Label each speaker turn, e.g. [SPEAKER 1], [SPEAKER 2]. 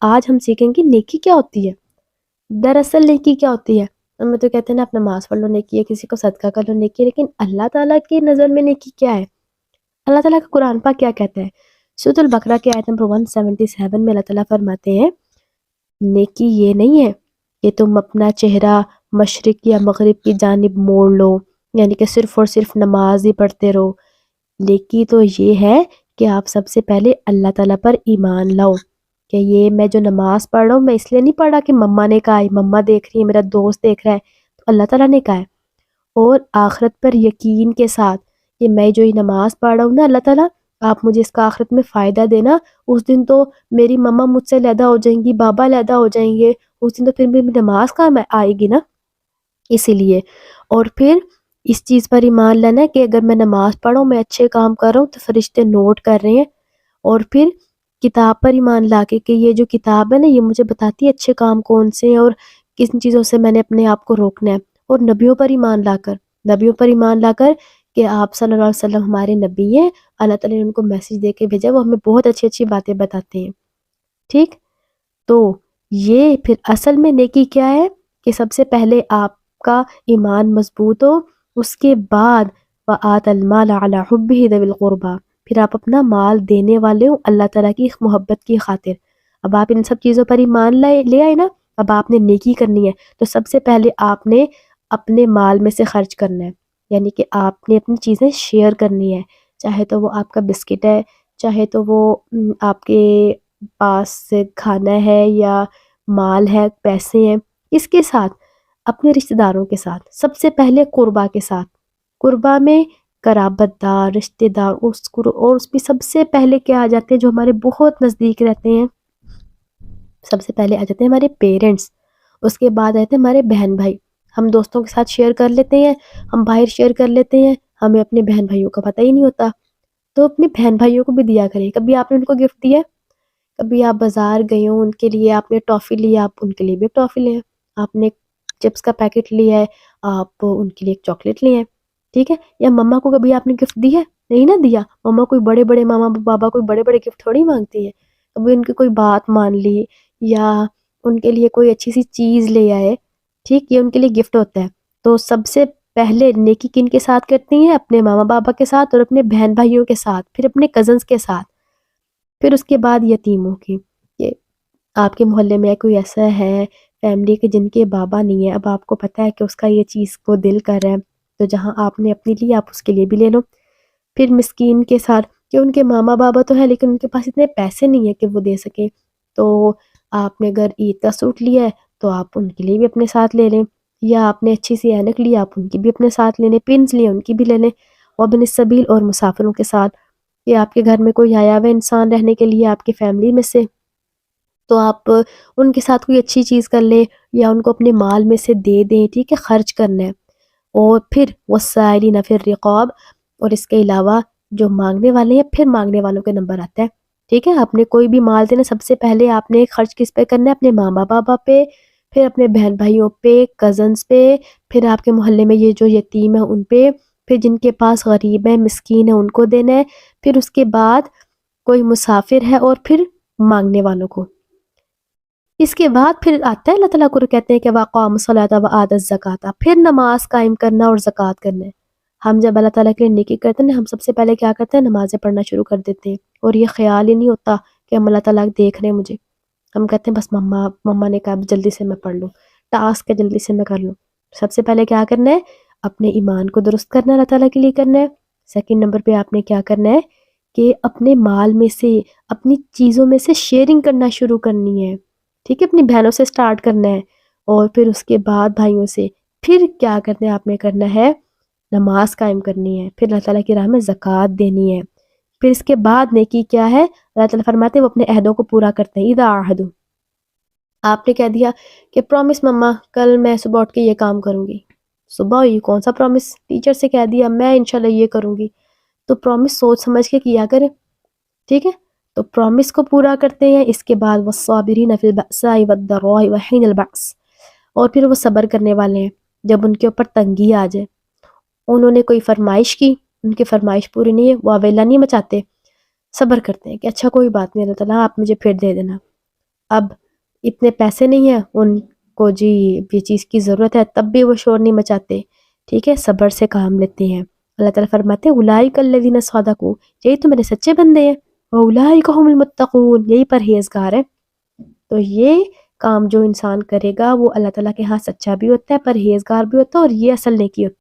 [SPEAKER 1] آج ہم سیکھیں گے نیکی کیا ہوتی ہے. دراصل نیکی کیا ہوتی ہے؟ ہمیں تو کہتے ہیں نا اپنا نماز پڑھ لو نیکی ہے، کسی کو صدقہ کر لو نیکی ہے، لیکن اللہ تعالیٰ کی نظر میں نیکی کیا ہے؟ اللہ تعالیٰ کا قرآن پاک کیا کہتا ہے؟ سورۃ البقرہ کی آیت نمبر 177 میں اللہ تعالیٰ فرماتے ہیں نیکی یہ نہیں ہے کہ تم اپنا چہرہ مشرق یا مغرب کی جانب موڑ لو، یعنی کہ صرف اور صرف نماز ہی پڑھتے رہو. نیکی تو یہ ہے کہ آپ سب سے پہلے اللہ تعالیٰ پر ایمان لاؤ کہ یہ میں جو نماز پڑھ رہا ہوں میں اس لیے نہیں پڑھ رہا کہ مما نے کہا ہے، مما دیکھ رہی ہے، میرا دوست دیکھ رہا ہے، تو اللہ تعالیٰ نے کہا ہے. اور آخرت پر یقین کے ساتھ کہ میں جو یہ نماز پڑھ رہا ہوں نا اللہ تعالیٰ آپ مجھے اس کا آخرت میں فائدہ دینا. اس دن تو میری مما مجھ سے علیحدہ ہو جائیں گی، بابا علیحدہ ہو جائیں گے، اس دن تو پھر میری نماز کام آئے گی نا. اسی لیے اور پھر اس چیز پر ایمان لینا ہے کہ اگر میں نماز پڑھوں میں اچھے کام کر رہا ہوں تو فرشتے نوٹ کر رہے ہیں. اور پھر کتاب پر ایمان لا کے کہ یہ جو کتاب ہے نا یہ مجھے بتاتی ہے اچھے کام کون سے ہیں اور کن چیزوں سے میں نے اپنے آپ کو روکنا ہے. اور نبیوں پر ایمان لا کر کہ آپ صلی اللہ علیہ وسلم ہمارے نبی ہیں، اللہ تعالیٰ نے ان کو میسج دے کے بھیجا، وہ ہمیں بہت اچھی اچھی باتیں بتاتے ہیں. ٹھیک، تو یہ پھر اصل میں نیکی کیا ہے کہ سب سے پہلے آپ کا ایمان مضبوط ہو، اس کے بعد وَآتَ الْمَالَ عَلَى حُبِّهِ ذَوِي الْقُرْبَى، پھر آپ اپنا مال دینے والے ہو اللہ تعالیٰ کی محبت کی خاطر. اب آپ ان سب چیزوں پر ایمان لے آئے نا، اب آپ نے نیکی کرنی ہے تو سب سے پہلے آپ نے اپنے مال میں سے خرچ کرنا ہے، یعنی کہ آپ نے اپنی چیزیں شیئر کرنی ہے، چاہے تو وہ آپ کا بسکٹ ہے، چاہے تو وہ آپ کے پاس سے کھانا ہے یا مال ہے، پیسے ہیں. اس کے ساتھ اپنے رشتہ داروں کے ساتھ، سب سے پہلے قربا کے ساتھ. قربا میں قرابت دار، رشتہ دار اور اس میں سب سے پہلے کیا آ جاتے ہیں جو ہمارے بہت نزدیک رہتے ہیں، سب سے پہلے آ جاتے ہیں ہمارے پیرنٹس، اس کے بعد آتے ہیں ہمارے بہن بھائی. ہم دوستوں کے ساتھ شیئر کر لیتے ہیں، ہم باہر شیئر کر لیتے ہیں، ہمیں اپنے بہن بھائیوں کا پتہ ہی نہیں ہوتا. تو اپنے بہن بھائیوں کو بھی دیا کریں. کبھی آپ نے ان کو گفٹ دیا، کبھی آپ بازار گئے ہوں ان کے لیے آپ نے ٹافی لیا، آپ ان کے لیے بھی ٹافی لیں. آپ نے چپس کا پیکٹ لیا ہے، آپ ان کے لیے ایک چاکلیٹ لے ہیں. ٹھیک ہے، یا مما کو کبھی آپ نے گفٹ دی ہے؟ نہیں نہ دیا. مما کوئی بڑے بڑے ماما بابا کوئی بڑے بڑے گفٹ تھوڑی مانگتی ہے. کبھی ان کی کوئی بات مان لی یا ان کے لیے کوئی اچھی سی چیز لے آئے، ٹھیک، یہ ان کے لیے گفٹ ہوتا ہے. تو سب سے پہلے نیکی کن کے ساتھ کرتی ہیں؟ اپنے ماما بابا کے ساتھ اور اپنے بہن بھائیوں کے ساتھ، پھر اپنے کزنز کے ساتھ، پھر اس کے بعد یتیموں کی. کہ آپ کے محلے میں کوئی ایسا ہے فیملی کے جن کے بابا نہیں ہے، اب آپ کو پتہ ہے کہ اس کا یہ چیز کو دل کر رہا ہے، تو جہاں آپ نے اپنے لیے آپ اس کے لیے بھی لے لو. پھر مسکین کے ساتھ کہ ان کے ماما بابا تو ہے لیکن ان کے پاس اتنے پیسے نہیں ہے کہ وہ دے سکیں، تو آپ نے اگر عید کا سوٹ لیا ہے تو آپ ان کے لیے بھی اپنے ساتھ لے لیں، یا آپ نے اچھی سی اینک لی آپ ان کی بھی اپنے ساتھ لے لیں، پنس لیے ان کی بھی لے لیں. وابن السبیل اور مسافروں کے ساتھ کہ آپ کے گھر میں کوئی آیا ہوا انسان رہنے کے لیے آپ کی فیملی میں سے، تو آپ ان کے ساتھ کوئی اچھی چیز کر لیں یا ان کو اپنے مال میں سے دے دیں. ٹھیک ہے، خرچ کرنا ہے. اور پھر والسائلین فی الرقاب، اور اس کے علاوہ جو مانگنے والے ہیں پھر مانگنے والوں کے نمبر آتا ہے. ٹھیک ہے، آپ نے کوئی بھی مال دینا سب سے پہلے آپ نے خرچ کس پہ کرنا ہے؟ اپنے ماما بابا پہ، پھر اپنے بہن بھائیوں پہ، کزنز پہ، پھر آپ کے محلے میں یہ جو یتیم ہے ان پہ، پھر جن کے پاس غریب ہے مسکین ہے ان کو دینا ہے، پھر اس کے بعد کوئی مسافر ہے اور پھر مانگنے والوں کو. اس کے بعد پھر آتا ہے اللہ تعالیٰ کو کہتے ہیں کہ وَأَقَامُوا الصَّلَاةَ وَآتَوُا الزَّكَاةَ، پھر نماز قائم کرنا اور زکوٰۃ کرنا ہے. ہم جب اللہ تعالیٰ کے لیے نیکی کرتے ہیں ہم سب سے پہلے کیا کرتے ہیں؟ نمازیں پڑھنا شروع کر دیتے ہیں، اور یہ خیال ہی نہیں ہوتا کہ ہم اللہ تعالیٰ دیکھ رہے ہیں مجھے. ہم کہتے ہیں بس مما نے کہا جلدی سے میں پڑھ لوں، ٹاسک ہے جلدی سے میں کر لوں. سب سے پہلے کیا کرنا ہے؟ اپنے ایمان کو درست کرنا ہے، اللہ تعالیٰ کے لیے کرنا ہے. سیکنڈ نمبر پہ آپ نے کیا کرنا ہے کہ اپنے مال میں سے اپنی چیزوں میں سے شیئرنگ کرنا شروع کرنی ہے. ٹھیک ہے، اپنی بہنوں سے سٹارٹ کرنا ہے، اور پھر اس کے بعد بھائیوں سے. پھر کیا کرنا ہے؟ آپ نے کرنا ہے نماز قائم کرنی ہے، پھر اللہ تعالیٰ کی راہ میں زکوٰۃ دینی ہے. پھر اس کے بعد نیکی کیا ہے؟ اللہ تعالیٰ فرماتے ہیں وہ اپنے عہدوں کو پورا کرتے ہیں. اذا عہدوا، آپ نے کہہ دیا کہ پرومس مما کل میں صبح اٹھ کے یہ کام کروں گی. صبح یہ کون سا پرومس؟ ٹیچر سے کہہ دیا میں انشاءاللہ یہ کروں گی، تو پرومس سوچ سمجھ کے کیا کریں. ٹھیک ہے، تو پرومس کو پورا کرتے ہیں. اس کے بعد والصابرین فی البأساء والضراء وحین البأس، اور پھر وہ صبر کرنے والے ہیں جب ان کے اوپر تنگی آ جائے. انہوں نے کوئی فرمائش کی، ان کی فرمائش پوری نہیں ہے، وہ اویلا نہیں مچاتے، صبر کرتے ہیں کہ اچھا کوئی بات نہیں اللہ تعالیٰ آپ مجھے پھر دے دینا. اب اتنے پیسے نہیں ہیں ان کو جی یہ چیز کی ضرورت ہے، تب بھی وہ شور نہیں مچاتے، ٹھیک ہے، صبر سے کام لیتے ہیں۔ اللہ تعالیٰ فرماتے ہیں اولئک الذین صدقوا، یہی تو میرے سچے بندے ہیں، اولئک هم المتقون، یہی پرہیزگار ہے۔ تو یہ کام جو انسان کرے گا وہ اللہ تعالیٰ کے ہاں سچا بھی ہوتا ہے، پرہیزگار بھی ہوتا ہے، اور یہ اصل نیکی ہوتی ہے۔